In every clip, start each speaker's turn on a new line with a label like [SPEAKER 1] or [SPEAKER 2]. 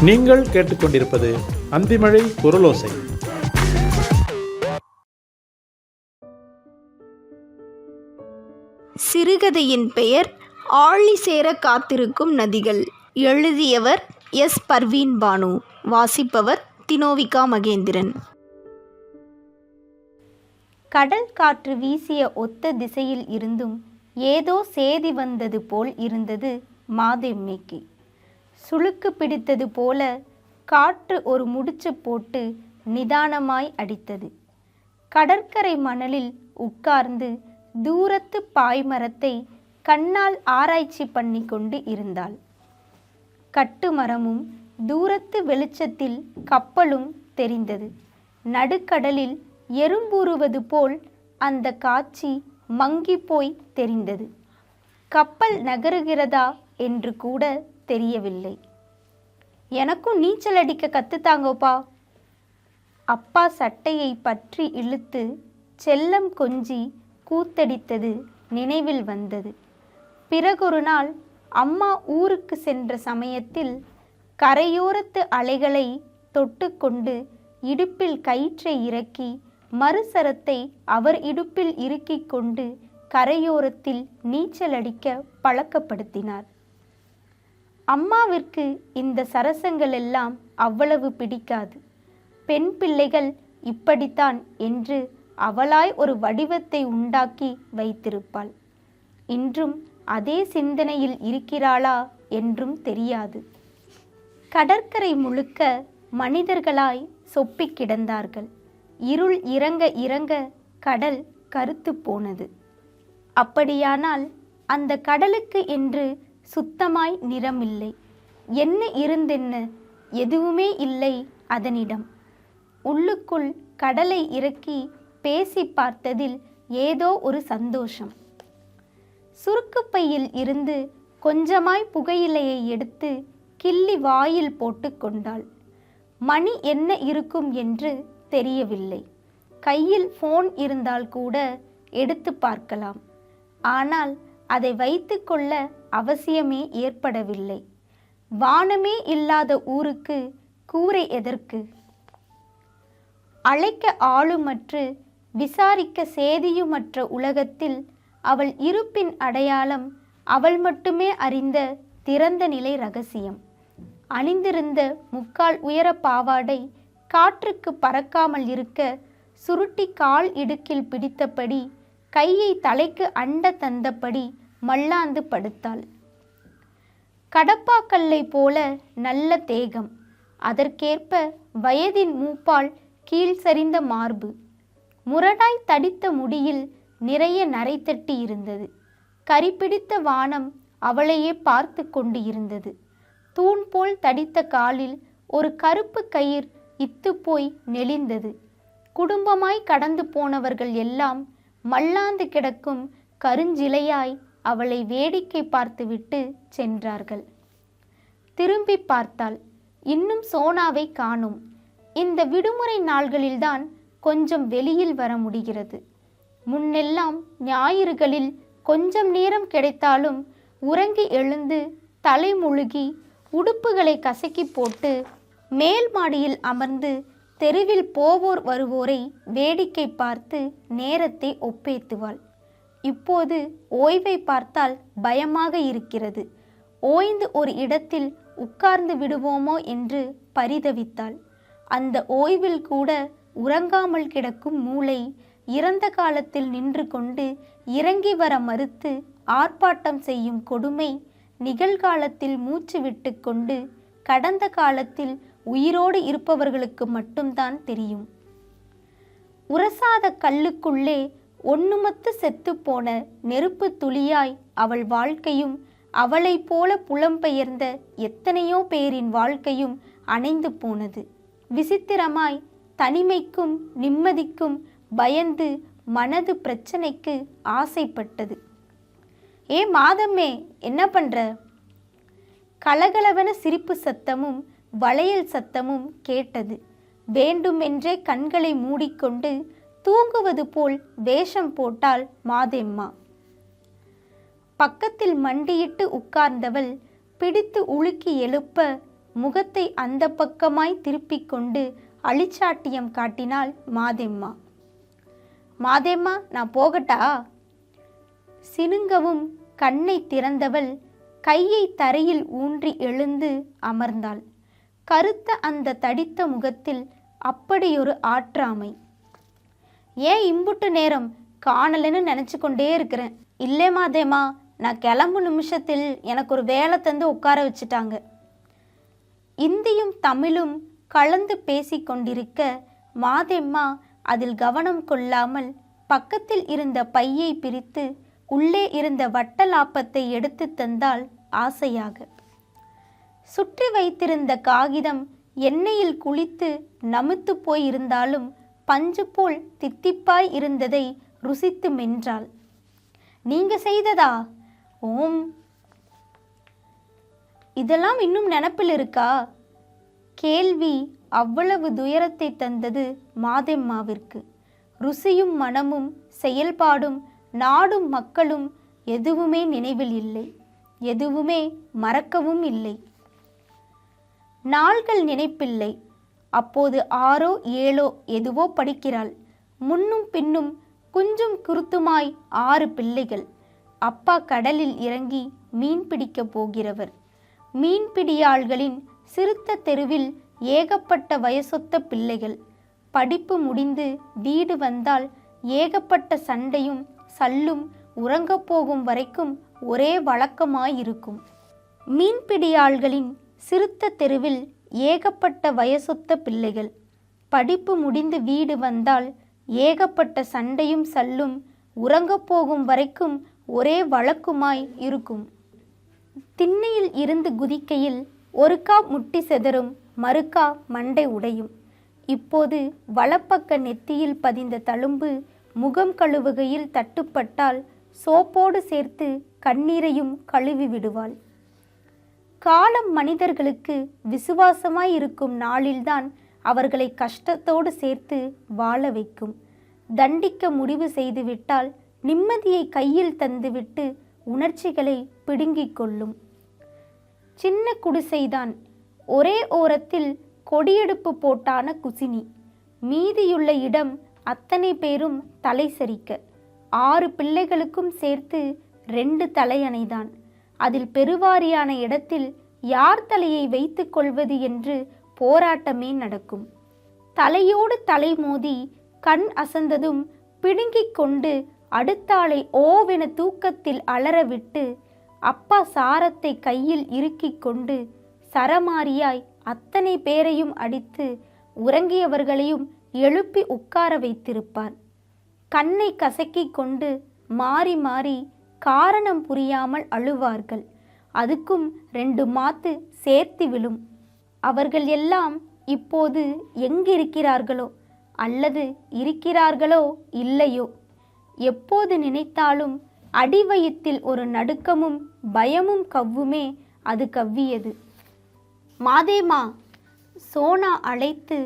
[SPEAKER 1] நீங்கள் கேட்டுக்கொண்டிருப்பது அந்திமழை குரலோசை.
[SPEAKER 2] சிறுகதையின் பெயர் ஆழி சேர காத்திருக்கும் நதிகள். எழுதியவர் எஸ். பர்வீன் பானு. வாசிப்பவர் தினோவிகா மகேந்திரன். கடல் காற்று வீசிய ஒத்த திசையில் இருந்தும் ஏதோ சேதி வந்தது போல் இருந்தது மாதெம்மைக்கு. சுளுக்கு பிடித்தது போல காற்று ஒரு முடிச்சு போட்டு நிதானமாய் அடித்தது. கடற்கரை மணலில் உட்கார்ந்து தூரத்து பாய்மரத்தை கண்ணால் ஆராய்ச்சி பண்ணி கொண்டு இருந்தாள். கட்டுமரமும் தூரத்து வெளிச்சத்தில் கப்பலும் தெரிந்தது. நடுக்கடலில் எறும்புறுவது போல் அந்த காட்சி மங்கி போய் தெரிந்தது. கப்பல் நகருகிறதா என்று கூட தெரியவில்லை. எனக்கும் நீச்சல் அடிக்க கற்றுத்தாங்கப்பா. அப்பா சட்டையை பற்றி இழுத்து செல்லம் கொஞ்சி கூத்தடித்தது நினைவில் வந்தது. பிறகொரு நாள் அம்மா ஊருக்கு சென்ற சமயத்தில் கரையோரத்து அலைகளை தொட்டுக்கொண்டு இடுப்பில் கயிற்றை இறக்கி மறுசரத்தை அவர் இடுப்பில் இறுக்கிக் கொண்டு கரையோரத்தில் நீச்சல் அடிக்க பழக்கப்படுத்தினார். அம்மாவிற்கு இந்த சரசங்கள் எல்லாம் அவ்வளவு பிடிக்காது. பெண் பிள்ளைகள் இப்படித்தான் என்று அவளாய் ஒரு வடிவத்தை உண்டாக்கி வைத்திருப்பாள். இன்றும் அதே சிந்தனையில் இருக்கிறாளா என்றும் தெரியாது. கடற்கரை முழுக்க மனிதர்களாய் சொப்பி கிடந்தார்கள். இருள் இறங்க இறங்க கடல் கருத்து போனது. அப்படியானால் அந்த கடலுக்கு என்று சுத்தமாய் நிறமில்லை. என்ன இருந்தென்ன, எதுவுமே இல்லை அதனிடம். உள்ளுக்குள் கடலை இறக்கி பேசி பார்த்ததில் ஏதோ ஒரு சந்தோஷம். சுருக்குப்பையில் இருந்து கொஞ்சமாய் புகையிலையை எடுத்து கிள்ளி வாயில் போட்டு கொண்டாள். மணி என்ன இருக்கும் என்று தெரியவில்லை. கையில் ஃபோன் இருந்தால் கூட எடுத்து பார்க்கலாம். ஆனால் அதை வைத்து கொள்ள அவசியமே ஏற்படவில்லை. வானமே இல்லாத ஊருக்கு கூரை எதற்கு? அழைக்க ஆளுமற்று விசாரிக்க சேதியுமற்ற உலகத்தில் அவள் இருப்பின் அடையாளம் அவள் மட்டுமே அறிந்த திறந்த நிலை ரகசியம். அணிந்திருந்த முக்கால் உயர பாவாடை காற்றுக்கு பறக்காமல் இருக்க சுருட்டி கால் இடுக்கில் பிடித்தபடி கையை தலைக்கு அண்ட தந்தபடி மல்லாந்து படுத்தாள். கடப்பாக்கல்லை போல நல்ல தேகம், அதற்கேற்ப வயதின் மூப்பால் கீழ் சரிந்த மார்பு, முரடாய் தடித்த முடியில் நிறைய நரை தட்டி இருந்தது. கரிபிடித்த வானம் அவளையே பார்த்து கொண்டு இருந்தது. தூண் போல் தடித்த காலில் ஒரு கருப்பு கயிர் இத்து போய் நெளிந்தது. குடும்பமாய் கடந்து போனவர்கள் எல்லாம் மல்லாந்து கிடக்கும் கருஞ்சிலையாய் அவளை வேடிக்கை பார்த்துவிட்டு சென்றார்கள். திரும்பி பார்த்தாள். இன்னும் சோனாவை காணோம். இந்த விடுமுறை நாள்களில்தான் கொஞ்சம் வெளியில் வர முடிகிறது. முன்னெல்லாம் ஞாயிறுகளில் கொஞ்சம் நேரம் கிடைத்தாலும் உறங்கி எழுந்து தலை முழுகி உடுப்புகளை கசக்கி போட்டு மேல் மாடியில் அமர்ந்து தெருவில் போவோர் வருவோரை வேடிக்கை பார்த்து நேரத்தை ஒப்பேத்துவாள். இப்போது ஓய்வை பார்த்தால் பயமாக இருக்கிறது. ஓய்ந்து ஒரு இடத்தில் உட்கார்ந்து விடுவோமோ என்று பரிதவித்தாள். அந்த ஓய்வில் கூட உறங்காமல் கிடக்கும் மூளை இறந்த காலத்தில் நின்று கொண்டு இறங்கி வர மறுத்து ஆர்ப்பாட்டம் செய்யும் கொடுமை நிகழ்காலத்தில் மூச்சு விட்டு கொண்டு கடந்த காலத்தில் உயிரோடு இருப்பவர்களுக்கு மட்டும்தான் தெரியும். உரசாத கல்லுக்குள்ளே ஒண்ணுமத்து செத்துப்போன நெருப்பு துளியாய் அவள் வாழ்க்கையும் அவளை போல புலம்பெயர்ந்த எத்தனையோ பேரின் வாழ்க்கையும் அணைந்து போனது. விசித்திரமாய் தனிமைக்கும் நிம்மதிக்கும் பயந்து மனது பிரச்சனைக்கு ஆசைப்பட்டது. ஏ மாதம்மே, என்ன பண்ற? கலகலவென சிரிப்பு சத்தமும் வளையல் சத்தமும் கேட்டது. வேண்டுமென்றே கண்களை மூடிக்கொண்டு தூங்குவது போல் வேஷம் போட்டாள் மாதெம்மா. பக்கத்தில் மண்டியிட்டு உட்கார்ந்தவள் பிடித்து உலுக்கி எழுப்ப முகத்தை அந்த பக்கமாய் திருப்பிக் கொண்டு அழிச்சாட்டியம் காட்டினாள் மாதெம்மா. மாதேம்மா, நான் போகட்டா? சினுங்கவும் கண்ணை திறந்தவள் கையை தரையில் ஊன்றி எழுந்து அமர்ந்தாள். கருத்த அந்த தடித்த முகத்தில் அப்படியொரு ஆற்றாமை. ஏன் இம்புட்டு நேரம் காணலன்னு நினச்சி கொண்டே இருக்கிறேன். இல்லை மாதேம்மா, நான் கிளம்பு நிமிஷத்தில் எனக்கு ஒரு வேலை தந்து உட்கார வச்சுட்டாங்க. இந்தியும் தமிழும் கலந்து பேசிக்கொண்டிருக்க மாதெம்மா அதில் கவனம் கொள்ளாமல் பக்கத்தில் இருந்த பையை பிரித்து உள்ளே இருந்த வட்டலாப்பத்தை எடுத்து தந்தாள் ஆசையாக. சுற்றி வைத்திருந்த காகிதம் எண்ணெயில் குளித்து நமுத்து போயிருந்தாலும் பஞ்சு போல் தித்திப்பாய் இருந்ததை ருசித்து மென்றாள். நீங்க செய்ததா? ஓம். இதெல்லாம் இன்னும் நினப்பில் இருக்கா? கேள்வி அவ்வளவு துயரத்தை தந்தது மாதெம்மாவிற்கு. ருசியும் மனமும் செயல்பாடும் நாடும் மக்களும் எதுவுமே நினைவில் இல்லை. எதுவுமே மறக்கவும் இல்லை. நாள்கள் நினைப்பில்லை. அப்போது 6ஓ 7ஓ எதுவோ படிக்கிறாள். முன்னும் பின்னும் குஞ்சும் குருத்துமாய் 6 பிள்ளைகள். அப்பா கடலில் இறங்கி மீன் பிடிக்கப் போகிறவர். மீன்பிடியாள்களின் சிறுத்த தெருவில் ஏகப்பட்ட வயசொத்த பிள்ளைகள். படிப்பு முடிந்து வீடு வந்தால் ஏகப்பட்ட சண்டையும் சல்லும் உறங்கப் போகும் வரைக்கும் ஒரே வழக்கமாயிருக்கும். மீன்பிடியாள்களின் சிறுத்த தெருவில் ஏகப்பட்ட வயசொத்த பிள்ளைகள். படிப்பு முடிந்து வீடு வந்தால் ஏகப்பட்ட சண்டையும் சல்லும் உறங்கப் போகும் வரைக்கும் ஒரே வழக்குமாய் இருக்கும். திண்ணையில் இருந்து குதிக்கையில் ஒருக்கா முட்டி செதறும், மறுக்கா மண்டை உடையும். இப்போது வலப்பக்க நெத்தியில் பதிந்த தழும்பு முகம் கழுவுகையில் தட்டுப்பட்டால் சோப்போடு சேர்த்து கண்ணீரையும் கழுவி விடுவாள். காலம் மனிதர்களுக்கு விசுவாசமாய் இருக்கும் நாளில்தான் அவர்களை கஷ்டத்தோடு சேர்த்து வாழ வைக்கும். தண்டிக்க முடிவு செய்துவிட்டால் நிம்மதியை கையில் தந்துவிட்டு உணர்ச்சிகளை பிடுங்கிக் கொள்ளும். சின்ன குடிசைதான். ஒரே ஓரத்தில் கொடியெடுப்பு போட்டான குசினி. மீதியுள்ள இடம் அத்தனை பேரும் தலை சரிக்க. 6 பிள்ளைகளுக்கும் சேர்த்து 2 தலையணைதான். அதில் பெருவாரியான இடத்தில் யார் தலையை வைத்து கொள்வது என்று போராட்டமே நடக்கும். தலையோடு தலை மோதி கண் அசந்ததும் பிடுங்கிக் கொண்டு அடுத்தாளை ஓவென தூக்கத்தில் அலறவிட்டு அப்பா சாரத்தை கையில் இறுக்கிக் கொண்டு சரமாரியாய் அத்தனை பேரையும் அடித்து உறங்கியவர்களையும் எழுப்பி உட்கார வைத்திருப்பார். கண்ணை கசக்கிக் கொண்டு மாறி மாறி காரணம் புரியாமல் அழுவார்கள். அதுக்கும் 2 மாத்து சேர்த்து விழும். அவர்கள் எல்லாம் இப்போது எங்கிருக்கிறார்களோ அல்லது இருக்கிறார்களோ இல்லையோ, எப்போது நினைத்தாலும் அடிவயிற்றில் ஒரு நடுக்கமும் பயமும் கவ்வுமே. அது கவ்வியது. மாதேம்மா, சோனா அழைத்து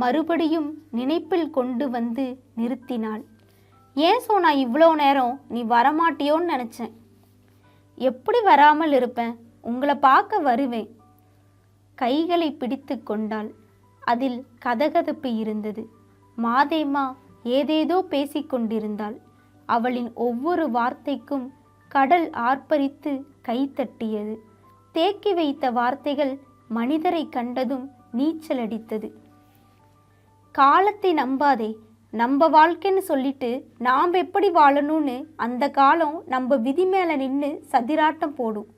[SPEAKER 2] மறுபடியும் நினைப்பில் கொண்டு வந்து நிறுத்தினாள். ஏன் சோனா, இவ்வளோ நேரம் நீ வரமாட்டியோன்னு நினச்சேன். எப்படி வராமல் இருப்பேன்? உங்களை பார்க்க வருவேன். கைகளை பிடித்து கொண்டாள். அதில் கதகதப்பு இருந்தது. மாதேம்மா ஏதேதோ பேசிக்கொண்டிருந்தாள். அவளின் ஒவ்வொரு வார்த்தைக்கும் கடல் ஆர்ப்பரித்து கைத்தட்டியது. தேக்கி வைத்த வார்த்தைகள் மனிதரை கண்டதும் நீச்சலடித்தது. காலத்தை நம்பாதே, நம்ம வாழ்க்கைன்னு சொல்லிட்டு நாம் எப்படி வாழணும்னு அந்த காலம் நம்ம விதி மேலே நின்று சதிராட்டம் போடும்.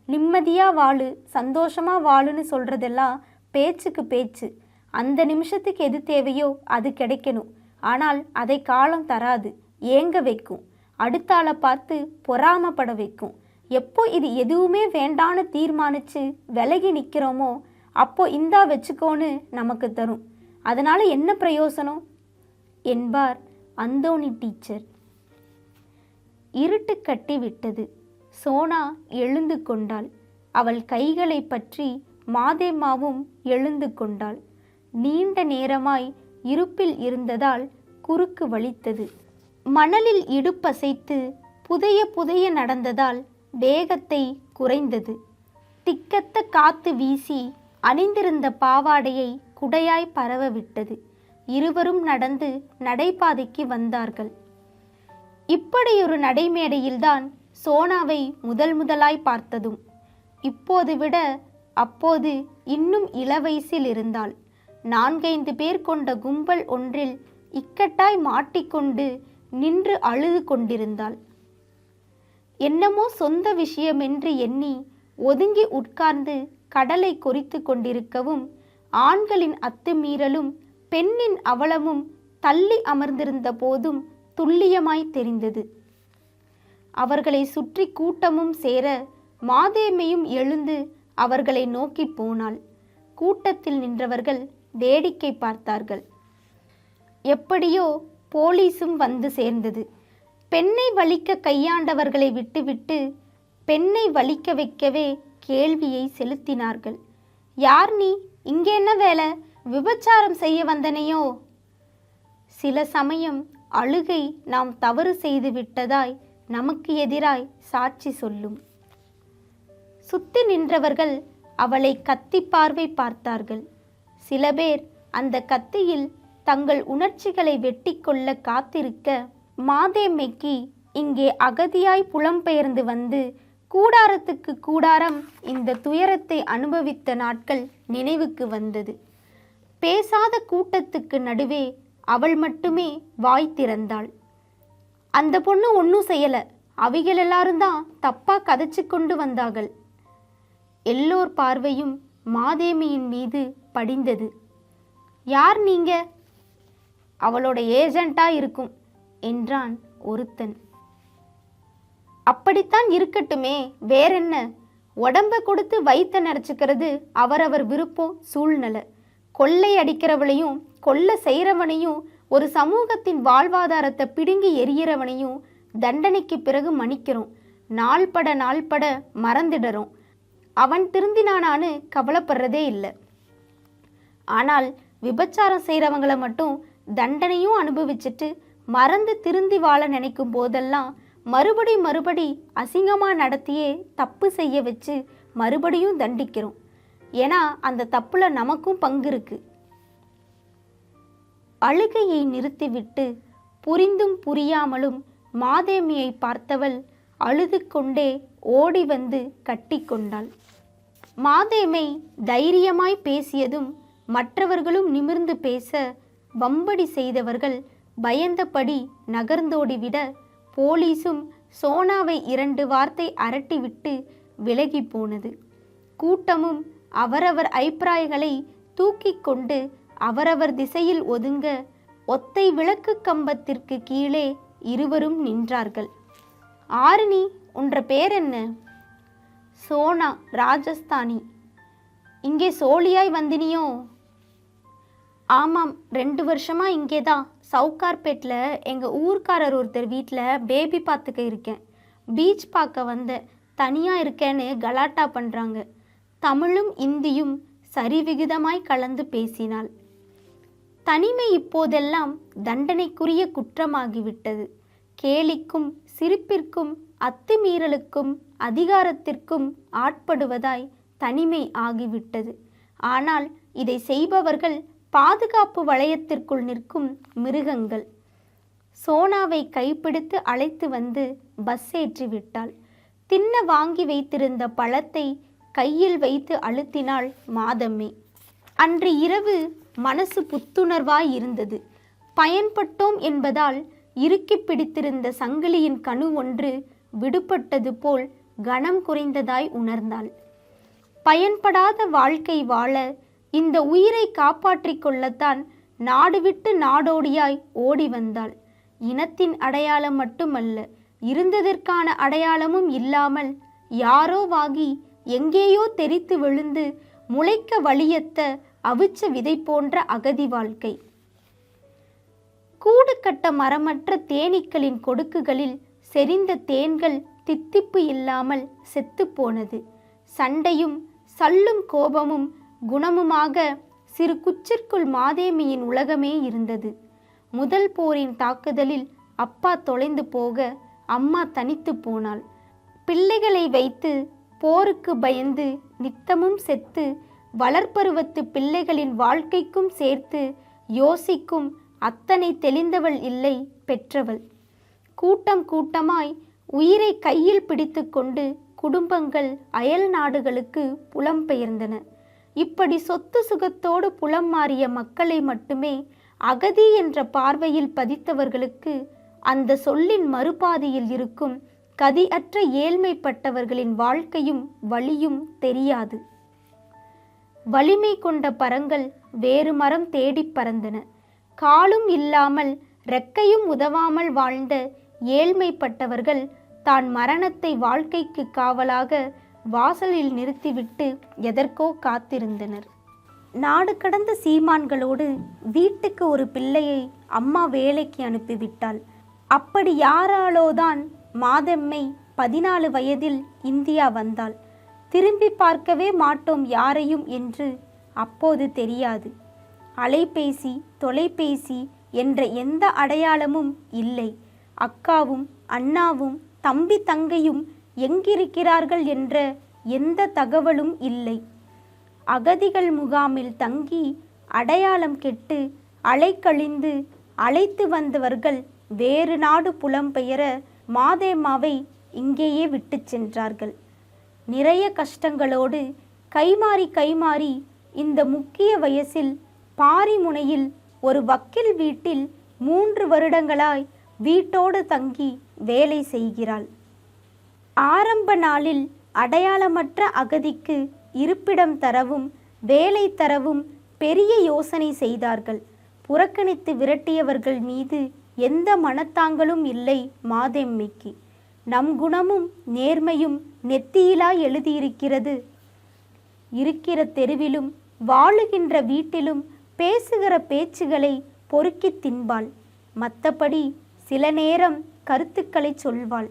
[SPEAKER 2] நிம்மதியாக வாழு, சந்தோஷமாக வாழுன்னு சொல்கிறதெல்லாம் பேச்சுக்கு பேச்சு. அந்த நிமிஷத்துக்கு எது தேவையோ அது கிடைக்கணும். ஆனால் அதை காலம் தராது, ஏங்க வைக்கும், அடுத்தாளை பார்த்து பொறாமப்பட வைக்கும். எப்போ இது எதுவுமே வேண்டான்னு தீர்மானித்து விலகி நிற்கிறோமோ அப்போ இந்தா வச்சுக்கோன்னு நமக்கு தரும். அதனால் என்ன பிரயோசனம் என்பார் அந்தோணி டீச்சர். இருட்டு கட்டி விட்டது. சோனா எழுந்து கொண்டாள். அவள் கைகளை பற்றி மாதேம்மாவும் எழுந்து கொண்டாள். நீண்ட நேரமாய் இருப்பில் இருந்ததால் குறுக்கு வலித்தது. மணலில் இடுப்பசைத்து புதைய புதைய நடந்ததால் வேகத்தை குறைந்தது. திக்கத்த காத்து வீசி அணிந்திருந்த பாவாடையை குடையாய் பரவ விட்டது. இருவரும் நடந்து நடைபாதைக்கு வந்தார்கள். இப்படியொரு நடைமேடையில்தான் சோனாவை முதலாய் பார்த்ததும். இப்போது விட அப்போது இன்னும் இளவயசில் இருந்தாள். 4-5 பேர் கொண்ட கும்பல் ஒன்றில் இக்கட்டாய் மாட்டிக்கொண்டு நின்று அழுது கொண்டிருந்தாள். என்னமோ சொந்த விஷயமென்று எண்ணி ஒதுங்கி உட்கார்ந்து கடலை கொறித்து கொண்டிருக்கவும், ஆண்களின் அத்துமீறலும் பெண்ணின் அவலமும் தள்ளி அமர்ந்திருந்த போதும் துல்லியமாய் தெரிந்தது. அவர்களை சுற்றி கூட்டமும் சேர மாதேமையும் எழுந்து அவர்களை நோக்கி போனாள். கூட்டத்தில் நின்றவர்கள் வேடிக்கை பார்த்தார்கள். எப்படியோ போலீஸும் வந்து சேர்ந்தது. பெண்ணை வலிக்க கையாண்டவர்களை விட்டுவிட்டு பெண்ணை வலிக்க வைக்கவே கேள்வியை செலுத்தினார்கள். யார் நீ? இங்கே என்ன வேலை? விபச்சாரம் செய்ய வந்தனையோ? சில சமயம் அழுகை நாம் தவறு செய்து விட்டதாய் நமக்கு எதிராய் சாட்சி சொல்லும். சுத்தி நின்றவர்கள் அவளை கத்தி பார்வை பார்த்தார்கள். சில பேர் அந்த கத்தியில் தங்கள் உணர்ச்சிகளை வெட்டி கொள்ள காத்திருக்க, மாதேமைக்கு இங்கே அகதியாய் புலம்பெயர்ந்து வந்து கூடாரத்துக்கு கூடாரம் இந்த துயரத்தை அனுபவித்த நாட்கள் நினைவுக்கு வந்தது. பேசாத கூட்டத்துக்கு நடுவே அவள் மட்டுமே வாய் திறந்தாள். அந்த பொண்ணு ஒன்றும் செய்யல, அவிகள் எல்லாரும் தான் தப்பா கதைச்சு கொண்டு வந்தார்கள். எல்லோர் பார்வையும் மாதேமியின் மீது படிந்தது. யார் நீங்க? அவளோட ஏஜெண்டா இருக்கும் என்றான் ஒருத்தன். அப்படித்தான் இருக்கட்டுமே, வேறென்ன? உடம்ப கொடுத்து வயிற்ற நிறச்சிக்கிறது அவரவர் விருப்பம், சூழ்நிலை. கொள்ளை அடிக்கிறவளையும் கொல்ல செய்கிறவனையும் ஒரு சமூகத்தின் வாழ்வாதாரத்தை பிடுங்கி எரியறவனையும் தண்டனைக்கு பிறகு மன்னிக்கிறோம். நாள்பட மறந்துடுறோம். அவன் திருந்தினானான்னு கவலைப்படுறதே இல்லை. ஆனால் விபச்சாரம் செய்கிறவங்களை மட்டும் தண்டனையும் அனுபவிச்சுட்டு மறந்து திருந்தி வாழ நினைக்கும் போதெல்லாம் மறுபடி அசிங்கமாக நடத்தியே தப்பு செய்ய வச்சு மறுபடியும் தண்டிக்கிறோம். ஏன்னா அந்த தப்புல நமக்கும் பங்கு இருக்கு. அழுகையை நிறுத்திவிட்டு புரிந்தும் புரியாமலும் மாதேமியை பார்த்தவள் அழுது கொண்டே ஓடி வந்து கட்டி கொண்டாள். மாதேமை தைரியமாய் பேசியதும் மற்றவர்களும் நிமிர்ந்து பேச, வம்படி செய்தவர்கள் பயந்தபடி நகர்ந்தோடிவிட, போலீஸும் சோனாவை 2 வார்த்தை அரட்டிவிட்டு விலகி போனது. கூட்டமும் அவரவர் அபிப்பிராயங்களை தூக்கி கொண்டு அவரவர் திசையில் ஒதுங்க, ஒத்தை விளக்கு கம்பத்திற்கு கீழே இருவரும் நின்றார்கள். ஆரணி, உன்ற பேர் என்ன? சோனா, ராஜஸ்தானி. இங்கே சோழியாய் வந்தினியோ? ஆமாம், 2 வருஷமா இங்கே தான் சவுகார்பேட்டில் எங்கள் ஊர்க்காரர் ஒருத்தர் வீட்டில் பேபி பார்த்துக்க இருக்கேன். பீச் பார்க்க வந்தேன். தனியாக இருக்கேன்னு கலாட்டா பண்ணுறாங்க. தமிழும் இந்தியும் சரிவிகிதமாய் கலந்து பேசினாள். தனிமை இப்போதெல்லாம் தண்டனைக்குரிய குற்றமாகிவிட்டது. கேலிக்கும் சிரிப்பிற்கும் அத்துமீறலுக்கும் அதிகாரத்திற்கும் ஆட்படுவதாய் தனிமை ஆகிவிட்டது. ஆனால் இதை செய்பவர்கள் பாதுகாப்பு வளையத்திற்குள் நிற்கும் மிருகங்கள். சோனாவை கைப்பிடித்து அழைத்து வந்து பஸ் ஏற்றி விட்டாள். தின்ன வாங்கி வைத்திருந்த பழத்தை கையில் வைத்து அழுத்தினாள் மாதம்மை. அன்று இரவு மனசு புத்துணர்வாய் இருந்தது. பயன்பட்டோம் என்பதால் இறுக்கி பிடித்திருந்த சங்கிலியின் கணு ஒன்று விடுபட்டது போல் கனம் குறைந்ததாய் உணர்ந்தாள். பயன்படாத வாழ்க்கை வாழ இந்த உயிரை காப்பாற்றிக் கொள்ளத்தான் நாடு விட்டு நாடோடியாய் ஓடி வந்தாள். இனத்தின் அடையாளம் மட்டுமல்ல, இருந்ததற்கான அடையாளமும் இல்லாமல் யாரோவாகி எங்கேயோ தெரித்து விழுந்து முளைக்க வழியத்த அவிச்ச விதை போன்ற அகதி வாழ்க்கை. கூடு கட்ட மரமற்ற தேனீக்களின் கொடுக்குகளில் செறிந்த தேன்கள் தித்திப்பு இல்லாமல் செத்து போனது. சண்டையும் சல்லும் கோபமும் குணமுமாக சிறு குச்சிற்குள் மாதேமியின் உலகமே இருந்தது. முதல் போரின் தாக்குதலில் அப்பா தொலைந்து போக அம்மா தனித்து போனாள். பிள்ளைகளை வைத்து போருக்கு பயந்து நித்தமும் செத்து வளர்ப்பருவத்து பிள்ளைகளின் வாழ்க்கைக்கும் சேர்த்து யோசிக்கும் அத்தனை தெளிந்தவள் இல்லை பெற்றவள். கூட்டம் கூட்டமாய் உயிரை கையில் பிடித்து கொண்டு குடும்பங்கள் அயல் நாடுகளுக்கு புலம்பெயர்ந்தன. இப்படி சொத்து சுகத்தோடு புலம் மாறிய மக்களை மட்டுமே அகதி என்ற பார்வையில் பதித்தவர்களுக்கு அந்த சொல்லின் மறுபாதியில் இருக்கும் கதியற்ற ஏழ்மைப்பட்டவர்களின் வாழ்க்கையும் வழியும் தெரியாது. வலிமை கொண்ட பறங்கள் வேறு மரம் தேடிப் பறந்தன. காலும் இல்லாமல் ரெக்கையும் உதவாமல் வாழ்ந்த ஏழ்மைப்பட்டவர்கள் தான் மரணத்தை வாழ்க்கைக்கு காவலாக வாசலில் நிறுத்திவிட்டு எதற்கோ காத்திருந்தனர். நாடு கடந்த சீமான்களோடு வீட்டுக்கு ஒரு பிள்ளையை அம்மா வேலைக்கு அனுப்பிவிட்டாள். அப்படி யாராலோதான் மாதம்மை 14 வயதில் இந்தியா வந்தாள். திரும்பி பார்க்கவே மாட்டோம் யாரையும் என்று அப்போது தெரியாது. அலைபேசி, தொலைபேசி என்ற எந்த அடையாளமும் இல்லை. அக்காவும் அண்ணாவும் தம்பி தங்கையும் எங்கிருக்கிறார்கள் என்ற எந்த தகவலும் இல்லை. அகதிகள் முகாமில் தங்கி அடையாளம் கெட்டு அலைக்கழிந்து அழைத்து வந்தவர்கள் வேறு நாடு புலம்பெயர மாதேம்மாவை இங்கேயே விட்டு சென்றார்கள். நிறைய கஷ்டங்களோடு கைமாறி இந்த முக்கிய வயசில் பாரிமுனையில் ஒரு வக்கீல் வீட்டில் 3 வருடங்களாய் வீட்டோடு தங்கி வேலை செய்கிறாள். ஆரம்ப நாளில் அடையாளமற்ற அகதிக்கு இருப்பிடம் தரவும் வேலை தரவும் பெரிய யோசனை செய்தார்கள். புறக்கணித்து விரட்டியவர்கள் மீது எந்த மனத்தாங்களும் இல்லை மாதெம்மைக்கு. நம் குணமும் நேர்மையும் நெத்தியிலா எழுதியிருக்கிறது. இருக்கிற தெருவிலும் வாழுகின்ற வீட்டிலும் பேசுகிற பேச்சுகளை பொறுக்கி தின்பாள். மற்றபடி சில நேரம் கருத்துக்களை சொல்வாள்.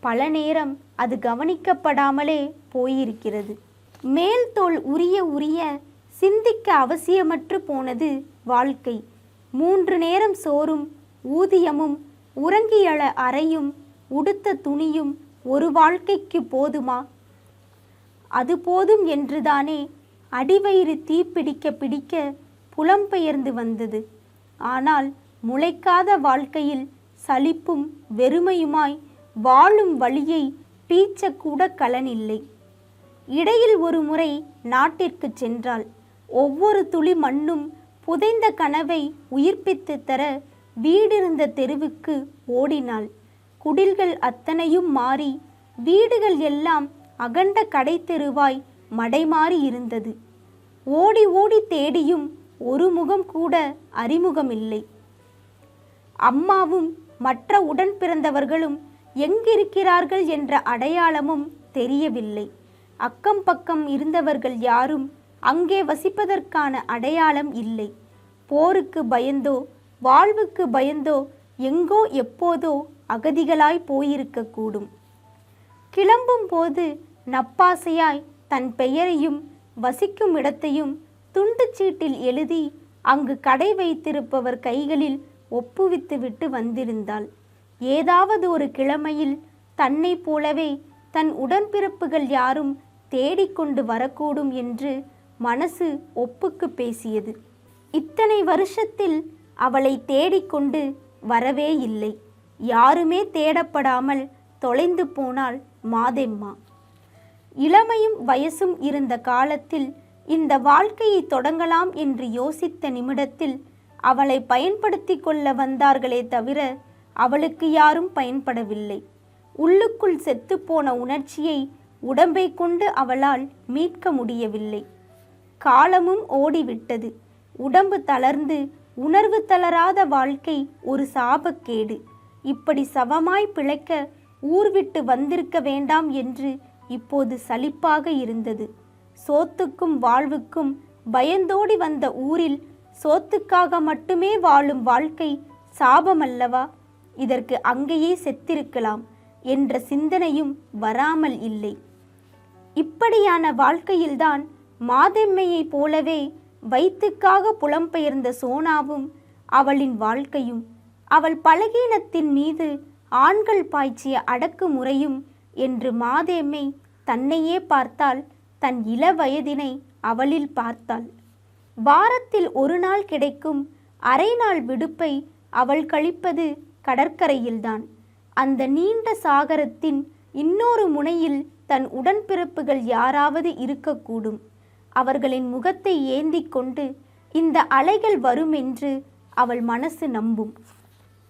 [SPEAKER 2] பல நேரம் அது கவனிக்கப்படாமலே போயிருக்கிறது. மேல் தோல் உரிய சிந்திக்க அவசியமற்று போனது வாழ்க்கை. 3 நேரம் சோறும் ஊதியமும் உறங்கியழ அறையும் உடுத்த துணியும் ஒரு வாழ்க்கைக்கு போதுமா? அது போதும் என்றுதானே அடிவயிறு தீப்பிடிக்க புலம்பெயர்ந்து வந்தது. ஆனால் முளைக்காத வாழ்க்கையில் சலிப்பும் வெறுமையுமாய் வாழும் வழியை பீச்சக்கூட கலனில்லை. இடையில் ஒரு முறை நாட்டிற்கு சென்றாள். ஒவ்வொரு துளி மண்ணும் புதைந்த கனவை உயிர்ப்பித்து தர வீடிருந்த தெருவுக்கு ஓடினாள். குடில்கள் அத்தனையும் மாறி வீடுகள் எல்லாம் அகண்ட கடை தெருவாய் மடைமாறி இருந்தது. ஓடி ஓடி தேடியும் ஒரு முகம் கூட அறிமுகமில்லை. அம்மாவும் மற்ற உடன் பிறந்தவர்களும் எங்கிருக்கிறார்கள் என்ற அடையாளமும் தெரியவில்லை. அக்கம் பக்கம் இருந்தவர்கள் யாரும் அங்கே வசிப்பதற்கான அடையாளம் இல்லை. போருக்கு பயந்தோ வாழ்வுக்கு பயந்தோ எங்கோ எப்போதோ அகதிகளாய் போயிருக்கக்கூடும். கிளம்பும் போது நப்பாசையாய் தன் பெயரையும் வசிக்கும் இடத்தையும் துண்டுச்சீட்டில் எழுதி அங்கு கடை வைத்திருப்பவர் கைகளில் ஒப்புவித்துவிட்டு வந்திருந்தாள். ஏதாவது ஒரு கிழமையில் தன்னை போலவே தன் உடன்பிறப்புகள் யாரும் தேடிக்கொண்டு வரக்கூடும் என்று மனசு ஒப்புக்கு பேசியது. இத்தனை வருஷத்தில் அவளை தேடிக்கொண்டு வரவே இல்லை. யாருமே தேடப்படாமல் தொலைந்து போனாள் மாதெம்மா. இளமையும் வயசும் இருந்த காலத்தில் இந்த வாழ்க்கையை தொடங்கலாம் என்று யோசித்த நிமிடத்தில் அவளை பயன்படுத்தி கொள்ள வந்தார்களே தவிர அவளுக்கு யாரும் பயன்படவில்லை. உள்ளுக்குள் செத்துப்போன உணர்ச்சியை உடம்பை கொண்டு அவளால் மீட்க முடியவில்லை. காலமும் ஓடிவிட்டது. உடம்பு தளர்ந்து உணர்வு தளராத வாழ்க்கை ஒரு சாபக்கேடு. இப்படி சவமாய் பிழைக்க ஊர் விட்டு வந்திருக்க வேண்டாம் என்று இப்போது சலிப்பாக இருந்தது. சோத்துக்கும் வாழ்வுக்கும் பயந்தோடி வந்த ஊரில் சோத்துக்காக மட்டுமே வாழும் வாழ்க்கை சாபமல்லவா? இதற்கு அங்கேயே செத்திருக்கலாம் என்ற சிந்தனையும் வராமல் இல்லை. இப்படியான வாழ்க்கையில்தான் மாதெம்மையைப் போலவே வயிற்றுக்காக புலம்பெயர்ந்த சோனாவும் அவளின் வாழ்க்கையும் அவள் பலகீனத்தின் மீது ஆண்கள் பாய்ச்சிய அடக்குமுறையும் என்று மாதேம்மை தன்னையே பார்த்தால் தன் இள வயதினை அவளில் பார்த்தாள். வாரத்தில் ஒரு நாள் கிடைக்கும் அரை நாள் விடுப்பை அவள் கழிப்பது கடற்கரையில்தான். அந்த நீண்ட சாகரத்தின் இன்னொரு முனையில் தன் உடன்பிறப்புகள் யாராவது இருக்கக்கூடும். அவர்களின் முகத்தை ஏந்திக் கொண்டு இந்த அலைகள் வரும் என்று அவள் மனசு நம்பும்.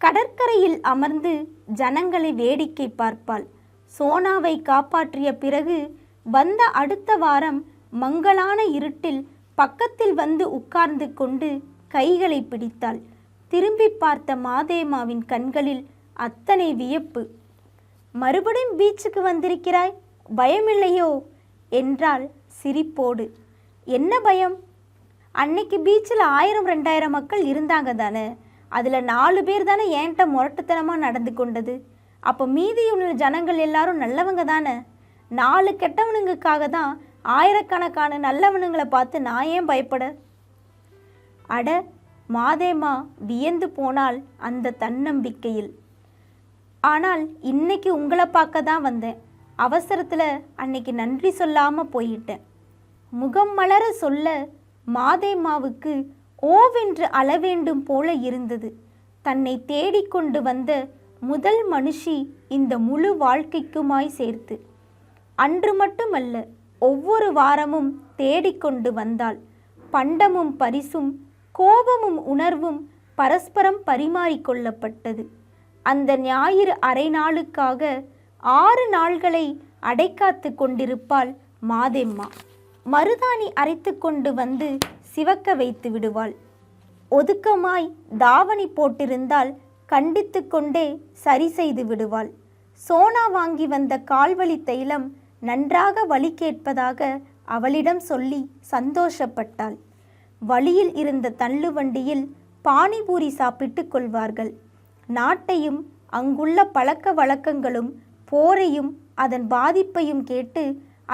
[SPEAKER 2] கடற்கரையில் அமர்ந்து ஜனங்களை வேடிக்கை பார்ப்பாள். சோனாவை காப்பாற்றிய பிறகு வந்த அடுத்த வாரம் மங்கலான இருட்டில் பக்கத்தில் வந்து உட்கார்ந்து கொண்டு கைகளை பிடித்தாள். திரும்பி பார்த்த மாதேமாவின் கண்களில் அத்தனை வியப்பு. மறுபடியும் பீச்சுக்கு வந்திருக்கிறாய், பயமில்லையோ என்றாள் சிரிப்போடு. என்ன பயம்? அன்னைக்கு பீச்சில் 1000-2000 மக்கள் இருந்தாங்க தானே, அதில் 4 பேர் தானே ஏன்ட்ட முரட்டுத்தனமாக நடந்து கொண்டது. அப்போ மீதியுள்ள ஜனங்கள் எல்லாரும் நல்லவங்க தானே. 4 கெட்டவனுங்களுக்காக தான் ஆயிரக்கணக்கான நல்லவனுங்களை பார்த்து நான் ஏன் பயப்பட? அட, மாதேமா வியந்து போனால் அந்த தன்னம்பிக்கையில். ஆனால் இன்னைக்கு உங்களை பார்க்க தான் வந்தேன். அவசரத்தில் அன்னைக்கு நன்றி சொல்லாமல் போயிட்டேன். முகம் மலர சொல்ல மாதேமாவுக்கு ஓவென்று அளவேண்டும் போல இருந்தது. தன்னை தேடிக்கொண்டு வந்த முதல் மனுஷி இந்த முழு வாழ்க்கைக்குமாய் சேர்த்து. அன்று மட்டுமல்ல, ஒவ்வொரு வாரமும் தேடிக்கொண்டு வந்தாள். பண்டமும் பரிசும் கோபமும் உணர்வும் பரஸ்பரம் பரிமாறிக்கொள்ளப்பட்டது. அந்த ஞாயிறு அரை நாளுக்காக 6 நாள்களை அடைக்காத்து கொண்டிருப்பாள் மாதேம்மா. மருதாணி அரைத்து கொண்டு வந்து சிவக்க வைத்து விடுவாள். ஒதுக்கமாய் தாவணி போட்டிருந்தால் கண்டித்து கொண்டே சரி செய்து விடுவாள். சோனா வாங்கி வந்த கால்வழி தைலம் நன்றாக வலி கேட்பதாக அவளிடம் சொல்லி சந்தோஷப்பட்டாள். வழியில் இருந்த தள்ளுவண்டியில் பானிபூரி சாப்பிட்டு கொள்வார்கள். நாட்டையும் அங்குள்ள பழக்க வழக்கங்களும் போரையும் அதன் பாதிப்பையும் கேட்டு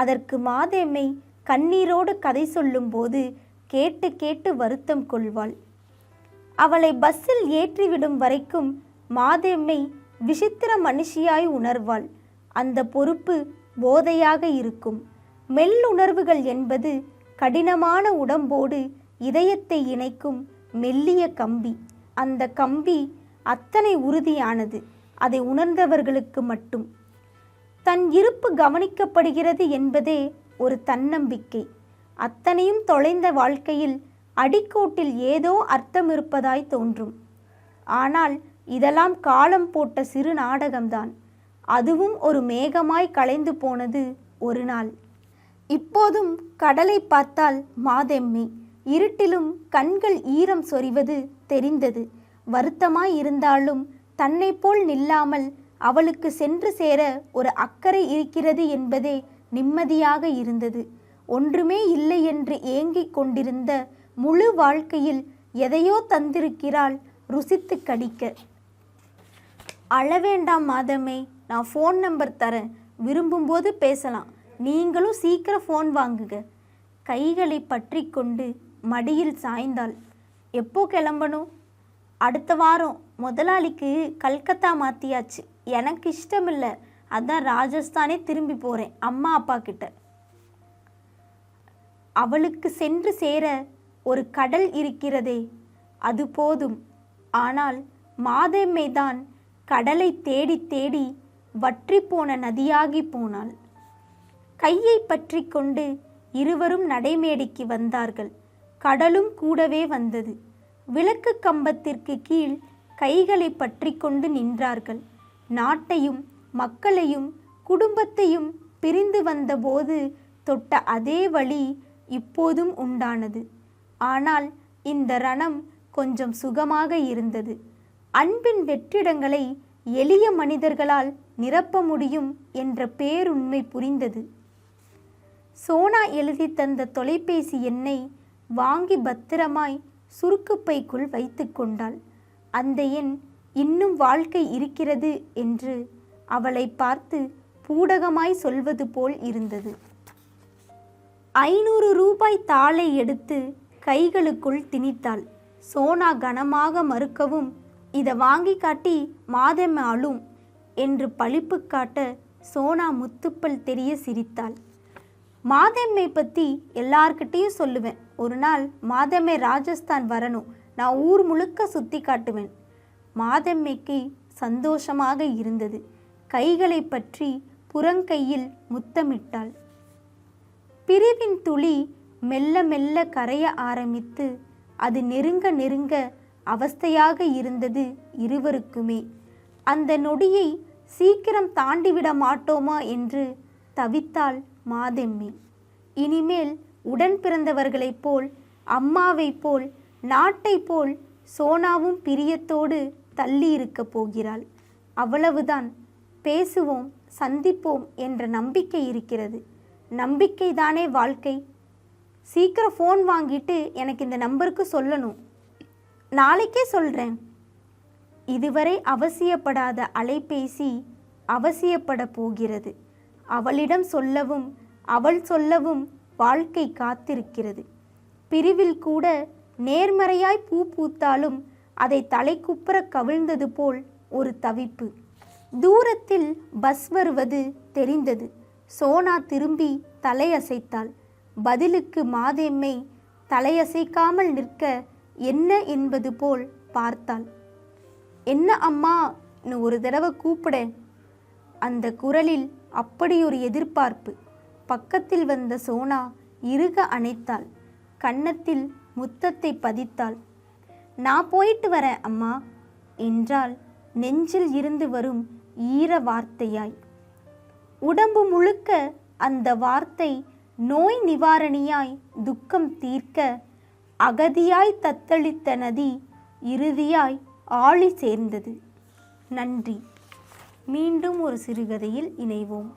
[SPEAKER 2] அதற்கு மாதேம்மை கண்ணீரோடு கதை சொல்லும்போது கேட்டு கேட்டு வருத்தம் கொள்வாள். அவளை பஸ்ஸில் ஏற்றிவிடும் வரைக்கும் மாதேம்மை விசித்திர மனுஷியாய் உணர்வாள். அந்த பொறுப்பு போதையாக இருக்கும். மெல்லுணர்வுகள் என்பது கடினமான உடம்போடு இதயத்தை இணைக்கும் மெல்லிய கம்பி. அந்த கம்பி அத்தனை உறுதியானது, அதை உணர்ந்தவர்களுக்கு மட்டும். தன் இருப்பு கவனிக்கப்படுகிறது என்பதே ஒரு தன்னம்பிக்கை. அத்தனையும் தொலைந்த வாழ்க்கையில் அடிக்கோட்டில் ஏதோ அர்த்தம் இருப்பதாய் தோன்றும். ஆனால் இதெல்லாம் காலம் போட்ட சிறு நாடகம்தான். அதுவும் ஒரு மேகமாய் கலைந்து போனது ஒரு நாள். இப்போதும் கடலை பார்த்தால் மாதெம்மி. இருட்டிலும் கண்கள் ஈரம் சொரிவது தெரிந்தது. வருத்தமாய் இருந்தாலும் தன்னை போல் நில்லாமல் அவளுக்கு சென்று சேர ஒரு அக்கறை இருக்கிறது என்பதே நிம்மதியாக இருந்தது. ஒன்றுமே இல்லை என்று ஏங்கிக் கொண்டிருந்த முழு வாழ்க்கையில் எதையோ தந்திருக்கிறாள் ருசித்து கடிக்க. அழவேண்டாம் மாதமே, நான் ஃபோன் நம்பர் தரேன், விரும்பும்போது பேசலாம். நீங்களும் சீக்கிரம் ஃபோன் வாங்குக. கைகளை பற்றி கொண்டு மடியில் சாய்ந்தாள். எப்போ கிளம்பணும்? அடுத்த வாரம். முதலாளிக்கு கல்கத்தா மாற்றியாச்சு. எனக்கு இஷ்டமில்லை, அதான் ராஜஸ்தானே திரும்பி போகிறேன் அம்மா அப்பா கிட்ட. அவளுக்கு சென்று சேர ஒரு கடல் இருக்கிறதே, அது போதும். ஆனால் மாதேம்மைதான் கடலை தேடி தேடி வற்றி போன நதியாகி போனாள். கையை பற்றி கொண்டு இருவரும் நடைமேடைக்கு வந்தார்கள். கடலும் கூடவே வந்தது. விளக்கு கம்பத்திற்கு கீழ் கைகளை பற்றி கொண்டு நின்றார்கள். நாட்டையும் மக்களையும் குடும்பத்தையும் பிரிந்து வந்தபோது தொட்ட அதே வழி இப்போதும் உண்டானது. ஆனால் இந்த ரணம் கொஞ்சம் சுகமாக இருந்தது. அன்பின் வெற்றிடங்களை எளிய மனிதர்களால் நிரப்ப முடியும் என்ற பேருண்மை புரிந்தது. சோனா எழுதி தந்த தொலைபேசி எண்ணை வாங்கி பத்திரமாய் சுருக்குப்பைக்குள் வைத்து கொண்டாள். அந்த எண் இன்னும் வாழ்க்கை இருக்கிறது என்று அவளை பார்த்து பூடகமாய் சொல்வது போல் இருந்தது. 500 ரூபாய் தாளை எடுத்து கைகளுக்குள் திணித்தாள். சோனா கனமாக மறுக்கவும், இதை வாங்கி காட்டி மாதம் ஆளும் என்று பழிப்பு காட்ட சோனா முத்துப்பல் தெரிய சிரித்தாள். மாதம்மை பற்றி எல்லார்கிட்டேயும் சொல்லுவேன். ஒரு நாள் மாதம்மை ராஜஸ்தான் வரணும், நான் ஊர் முழுக்க சுற்றி காட்டுவேன். மாதம்மைக்கு சந்தோஷமாக இருந்தது. கைகளை பற்றி புறங்கையில் முத்தமிட்டாள். பிரிவின் துளி மெல்ல மெல்ல கரைய ஆரம்பித்து அது நெருங்க நெருங்க அவஸ்தையாக இருந்தது இருவருக்குமே. அந்த நொடியை சீக்கிரம் தாண்டிவிட மாட்டோமா என்று தவித்தாள் மாதெம்மி. இனிமேல் உடன் பிறந்தவர்களைப் போல், அம்மாவைப் போல், நாட்டைப் போல் சோனாவும் பிரியத்தோடு தள்ளி இருக்கப் போகிறாள். அவ்வளவுதான். பேசுவோம், சந்திப்போம் என்ற நம்பிக்கை இருக்கிறது. நம்பிக்கை தானே வாழ்க்கை. சீக்கிரம் ஃபோன் வாங்கிட்டு எனக்கு இந்த நம்பருக்கு சொல்லணும். நாளைக்கே சொல்கிறேன். இதுவரை அவசியப்படாத அலைபேசி அவசியப்பட போகிறது. அவளிடம் சொல்லவும் அவள் சொல்லவும் வாழ்க்கை காத்திருக்கிறது. பிரிவில் கூட நேர்மறையாய் பூ பூத்தாலும் அதை தலைக்குப்புற கவிழ்ந்தது போல் ஒரு தவிப்பு. தூரத்தில் பஸ் வருவது தெரிந்தது. சோனா திரும்பி தலையசைத்தாள். பதிலுக்கு மாதேம்மை தலையசைக்காமல் நிற்க என்ன என்பது போல் பார்த்தாள். என்ன அம்மான்னு ஒரு தடவை கூப்பிடேன். அந்த குரலில் அப்படியொரு எதிர்பார்ப்பு. பக்கத்தில் வந்த சோனா இறுக அணைத்தாள். கன்னத்தில் முத்தத்தை பதித்தாள். நான் போயிட்டு வரேன் அம்மா என்றாள் நெஞ்சில் இருந்து வரும் ஈர வார்த்தையாய். உடம்பு முழுக்க அந்த வார்த்தை நோய் நிவாரணியாய் துக்கம் தீர்க்க அகதியாய் தத்தளித்த நதி இறுதியாய் ஆழி சேர்ந்தது. நன்றி. மீண்டும் ஒரு சிறுகதையில் இணைவோம்.